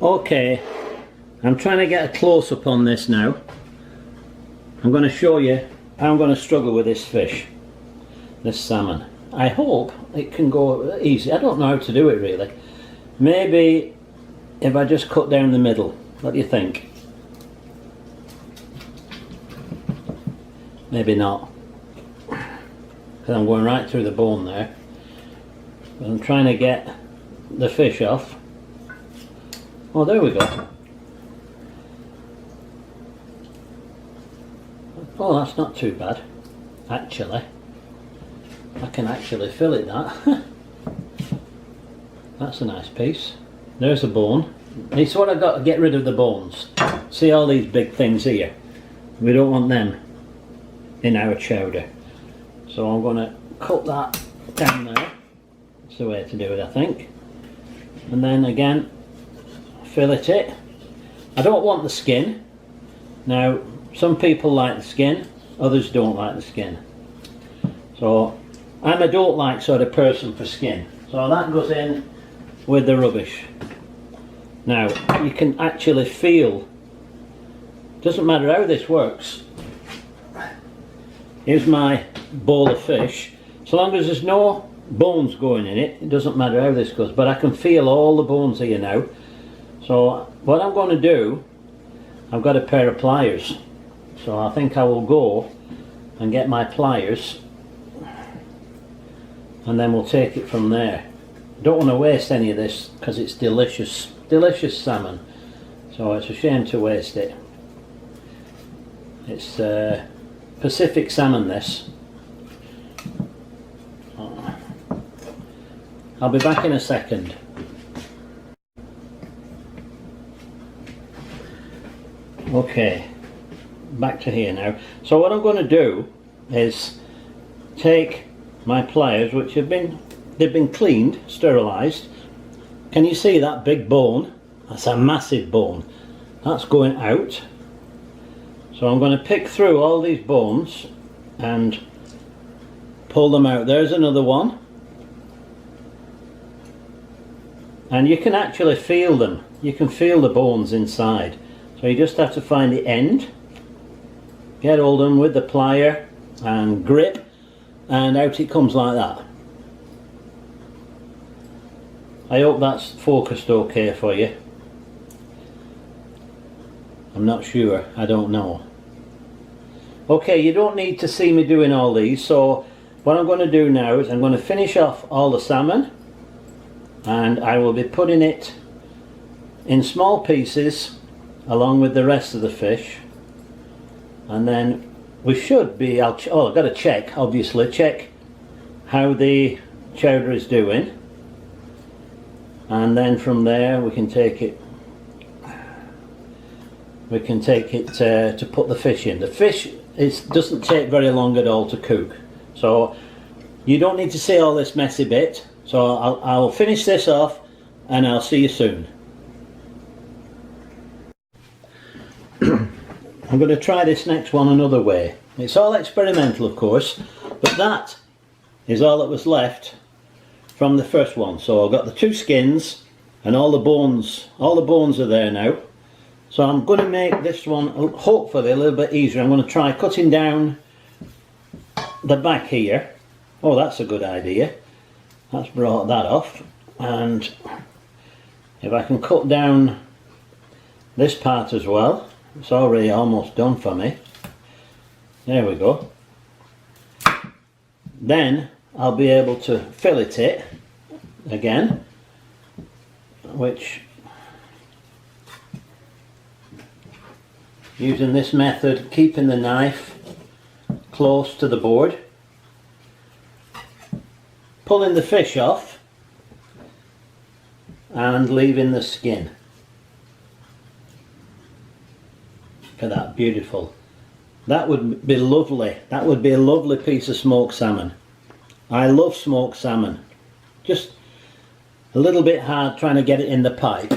Okay, I'm trying to get a close-up on this now. I'm going to show you how I'm going to struggle with this fish, this salmon. I hope it can go easy. I don't know how to do it really. Maybe if I just cut down the middle. What do you think? Maybe not. Because I'm going right through the bone there. But I'm trying to get the fish off. Oh, there we go. Oh, that's not too bad, actually. I can actually fillet that. That's a nice piece. There's a bone. It's what I've got to get rid of the bones. See all these big things here? We don't want them in our chowder. So I'm going to cut that down there. That's the way to do it, I think. And then again, fillet it. I don't want the skin. Now, some people like the skin, others don't like the skin. So, I'm a don't like sort of person for skin. So that goes in with the rubbish. Now, you can actually feel, doesn't matter how this works. Here's my bowl of fish. So long as there's no bones going in it, it doesn't matter how this goes. But I can feel all the bones here now. So what I'm going to do, I've got a pair of pliers. So I think I will go and get my pliers and then we'll take it from there. Don't want to waste any of this because it's delicious, delicious salmon. So it's a shame to waste it. It's Pacific salmon, this. I'll be back in a second. Okay, back to here now. So what I'm going to do is take my pliers, which they've been cleaned, sterilised. Can you see that big bone? That's a massive bone. That's going out. So I'm going to pick through all these bones and pull them out. There's another one. And you can actually feel them. You can feel the bones inside. So you just have to find the end, get hold of them with the plier and grip, and out it comes like that. I hope that's focused okay for you. I'm not sure, I don't know. Okay, you don't need to see me doing all these, so what I'm going to do now is I'm going to finish off all the salmon and I will be putting it in small pieces along with the rest of the fish, and then we should be, I've got to check, obviously, check how the chowder is doing, and then from there we can take it to put the fish in. The fish doesn't take very long at all to cook, so you don't need to see all this messy bit. So I'll finish this off and I'll see you soon. I'm going to try this next one another way. It's all experimental, of course, but that is all that was left from the first one. So I've got the two skins and all the bones are there now. So I'm going to make this one hopefully a little bit easier. I'm going to try cutting down the back here. Oh, that's a good idea. That's brought that off. And if I can cut down this part as well, it's already almost done for me. There we go. Then I'll be able to fillet it again, which, using this method, keeping the knife close to the board, pulling the fish off and leaving the skin. Look at that, beautiful. That would be lovely. That would be a lovely piece of smoked salmon. I love smoked salmon. Just a little bit hard trying to get it in the pipe.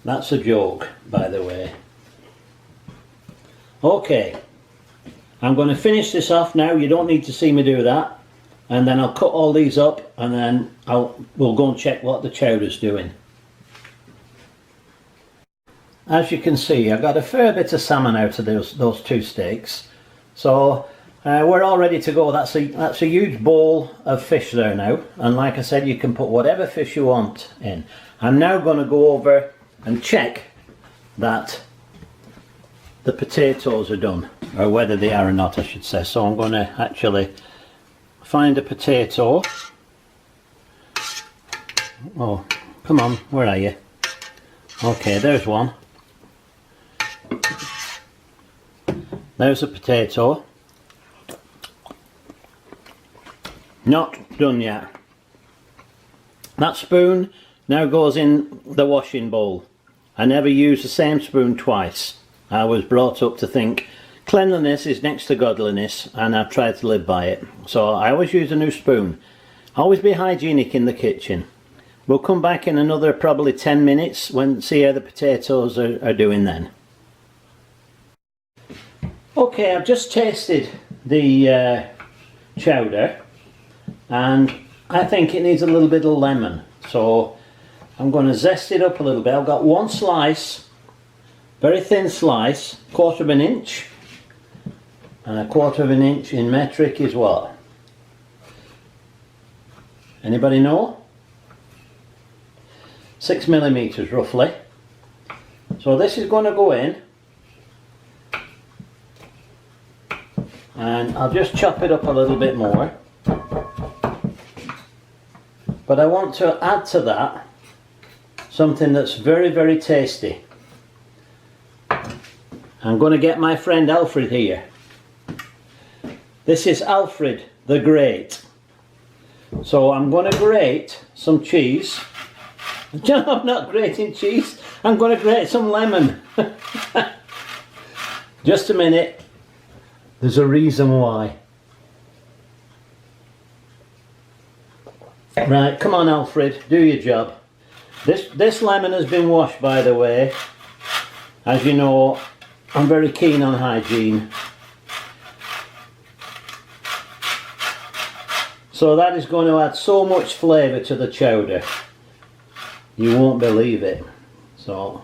That's a joke, by the way. Okay, I'm going to finish this off now. You don't need to see me do that. and then I'll cut all these up, and then we'll go and check what the chowder's doing. As you can see, I got a fair bit of salmon out of those 2 steaks, so we're all ready to go. That's a huge bowl of fish there now, and like I said, you can put whatever fish you want in. I'm now going to go over and check that the potatoes are done, or whether they are or not, I should say. So I'm going to actually find a potato. Oh, come on, where are you? Okay, there's one. There's a potato. Not done yet. That spoon now goes in the washing bowl. I never use the same spoon twice. I was brought up to think cleanliness is next to godliness, and I've tried to live by it. So I always use a new spoon. Always be hygienic in the kitchen. We'll come back in another probably 10 minutes when see how the potatoes are doing then. Okay, I've just tasted the chowder, and I think it needs a little bit of lemon. So I'm going to zest it up a little bit. I've got 1 slice, very thin slice, 1/4 of an inch, and 1/4 of an inch in metric is what? Anybody know? 6 millimeters roughly. So this is going to go in, and I'll just chop it up a little bit more. But I want to add to that something that's very, very tasty. I'm going to get my friend Alfred here. This is Alfred the Great. So I'm going to grate some cheese. I'm not grating cheese, I'm going to grate some lemon. Just a minute, there's a reason why. Right, come on Alfred, do your job. This lemon has been washed, by the way. As you know, I'm very keen on hygiene. So that is going to add so much flavour to the chowder. You won't believe it. So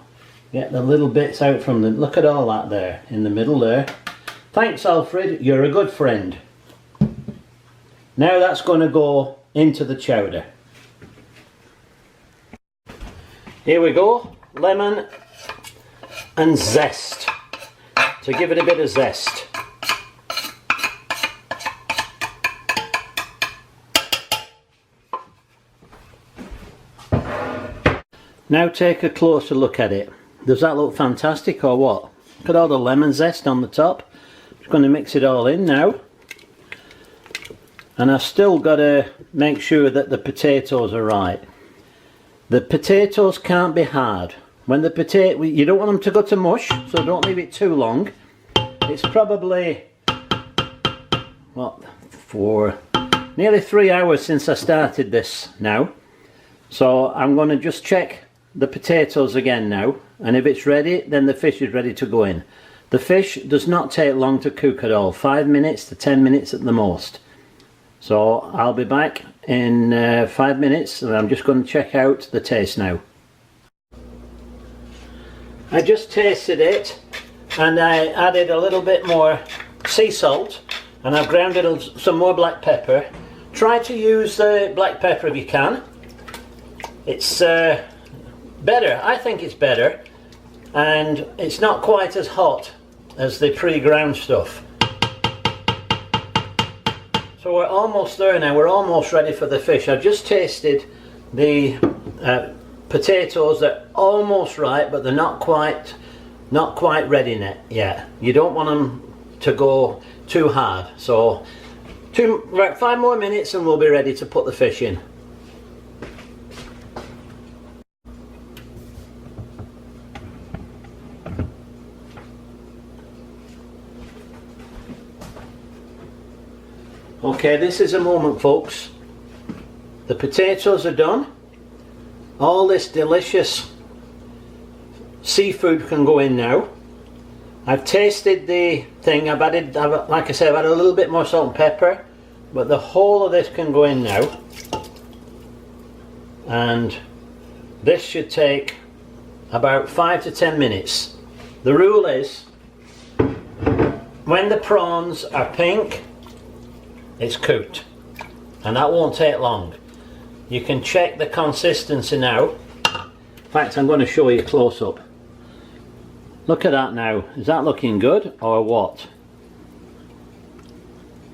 get the little bits out from them. Look at all that there in the middle there. Thanks Alfred, you're a good friend. Now that's going to go into the chowder. Here we go, lemon and zest to give it a bit of zest. Now take a closer look at it. Does that look fantastic or what? Look at all the lemon zest on the top. Just going to mix it all in now. And I've still got to make sure that the potatoes are right. The potatoes can't be hard. When the potato, you don't want them to go to mush, so don't leave it too long. It's probably, what, nearly 3 hours since I started this now. So I'm going to just check the potatoes again now, and if it's ready, then the fish is ready to go in. The fish does not take long to cook at all, 5 minutes to 10 minutes at the most. So I'll be back in 5 minutes, and I'm just going to check out the taste now. I just tasted it, and I added a little bit more sea salt, and I've ground some more black pepper. Try to use the black pepper if you can. It's better, I think it's better, and it's not quite as hot as the pre-ground stuff. So we're almost there now, we're almost ready for the fish. I've just tasted the potatoes. They're almost right, but they're not quite ready yet. You don't want them to go too hard. So 5 more minutes and we'll be ready to put the fish in. Okay, this is a moment, folks. The potatoes are done. All this delicious seafood can go in now. I've tasted the thing. I've added, like I said, I've added a little bit more salt and pepper. but the whole of this can go in now, and this should take about 5 to 10 minutes. The rule is, when the prawns are pink, it's cooked, and that won't take long. You can check the consistency now. In fact, I'm going to show you close up. Look at that now. Is that looking good or what?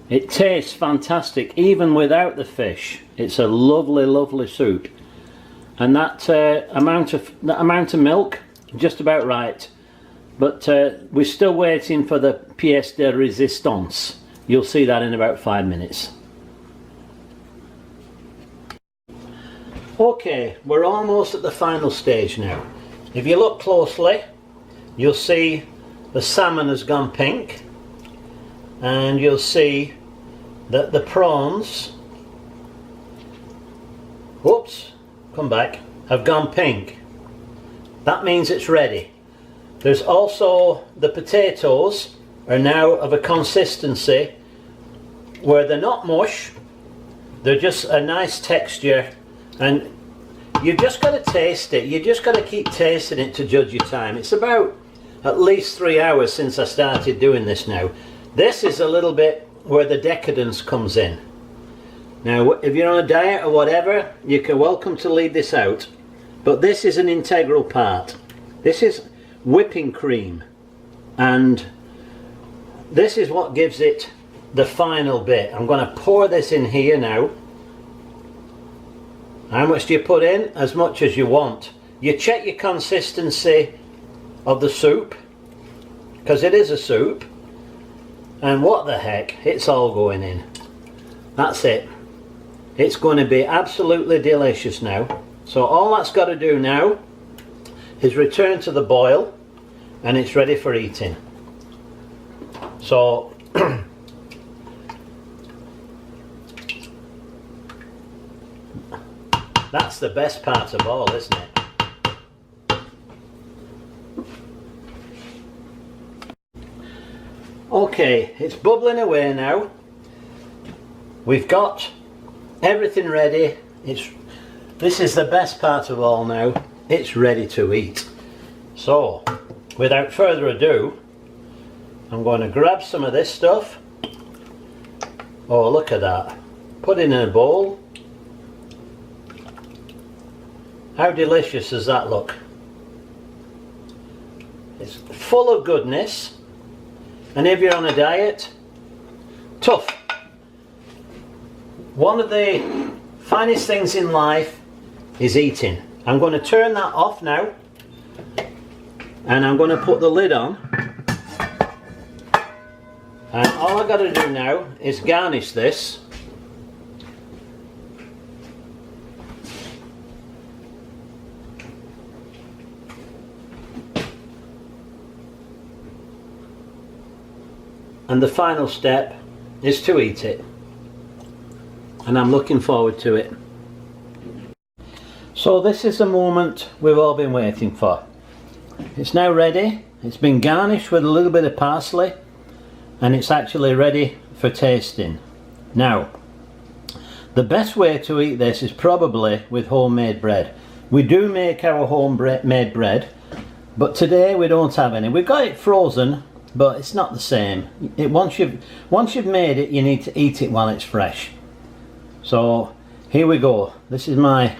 It tastes fantastic even without the fish. It's a lovely, lovely soup. And that amount of milk, just about right. But we're still waiting for the pièce de résistance. You'll see that in about 5 minutes. Okay, we're almost at the final stage now. If you look closely, you'll see the salmon has gone pink, and you'll see that the prawns, whoops, come back, have gone pink. That means it's ready. There's also the potatoes are now of a consistency where they're not mush, they're just a nice texture, and you've just got to taste it. You just got to keep tasting it to judge your time. It's about at least 3 hours since I started doing this now. This is a little bit where the decadence comes in. Now, if you're on a diet or whatever, you can welcome to leave this out, but this is an integral part. This is whipping cream, and this is what gives it the final bit. I'm going to pour this in here now. How much do you put in? As much as you want. You check your consistency of the soup, because it is a soup, and what the heck, it's all going in. That's it. It's going to be absolutely delicious now. So all that's got to do now is return to the boil, and it's ready for eating. So that's the best part of all, isn't it? Okay, it's bubbling away now. We've got everything ready. This is the best part of all now. It's ready to eat. So, without further ado, I'm going to grab some of this stuff. Oh, look at that. Put it in a bowl. How delicious does that look? It's full of goodness, and if you're on a diet, tough. One of the finest things in life is eating. I'm going to turn that off now, and I'm going to put the lid on, and all I've got to do now is garnish this. And the final step is to eat it, and I'm looking forward to it. So this is the moment we've all been waiting for. It's now ready. It's been garnished with a little bit of parsley, and it's actually ready for tasting. Now, the best way to eat this is probably with homemade bread. We do make our homemade bread, but today we don't have any. We've got it frozen, but it's not the same. Once you've made it, you need to eat it while it's fresh. So here we go. This is my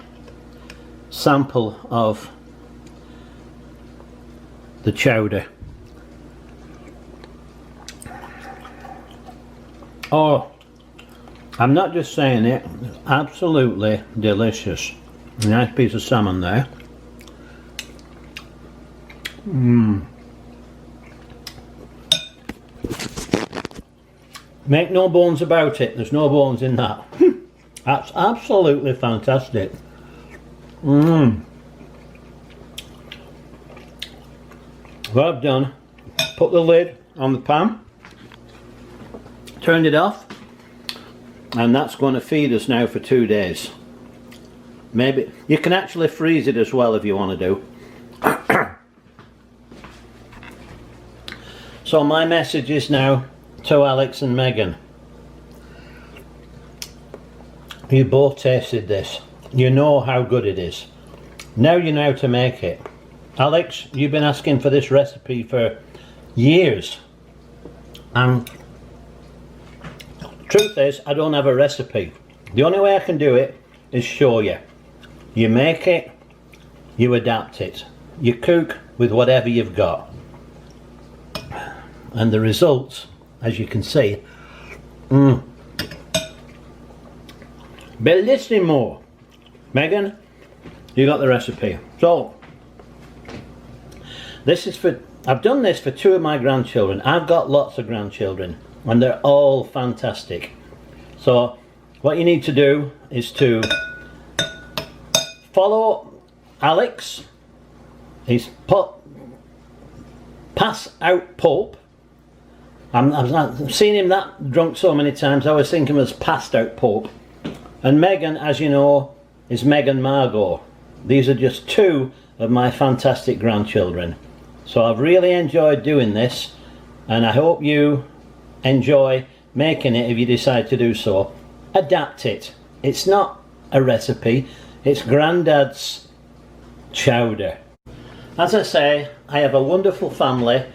sample of the chowder. Oh, I'm not just saying it, it's absolutely delicious. Nice piece of salmon there. Make no bones about it, there's no bones in that. That's absolutely fantastic. What I've done, put the lid on the pan, turned it off, and that's going to feed us now for 2 days. Maybe you can actually freeze it as well if you want to do. So my message is now to Alex and Megan: You both tasted this. You know how good it is. Now you know how to make it. Alex, you've been asking for this recipe for years. And truth is, I don't have a recipe. The only way I can do it is show you. You make it, you adapt it. You cook with whatever you've got. And the results, as you can see, bellissimo. Megan, you got the recipe. So, this is for, I've done this for 2 of my grandchildren. I've got lots of grandchildren and they're all fantastic. So, what you need to do is to follow Alex. He's pass out Pope. I've seen him that drunk so many times, I was thinking he was passed out Pope. And Megan, as you know, is Megan Margot. These are just 2 of my fantastic grandchildren. So I've really enjoyed doing this, and I hope you enjoy making it if you decide to do so. Adapt it. It's not a recipe, it's Grandad's chowder. As I say, I have a wonderful family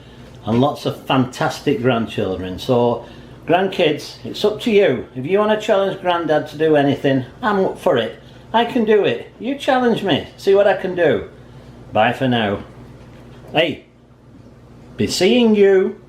and lots of fantastic grandchildren. So grandkids, it's up to you. If you want to challenge Grandad to do anything, I'm up for it. I can do it. You challenge me. See what I can do. Bye for now. Hey, be seeing you.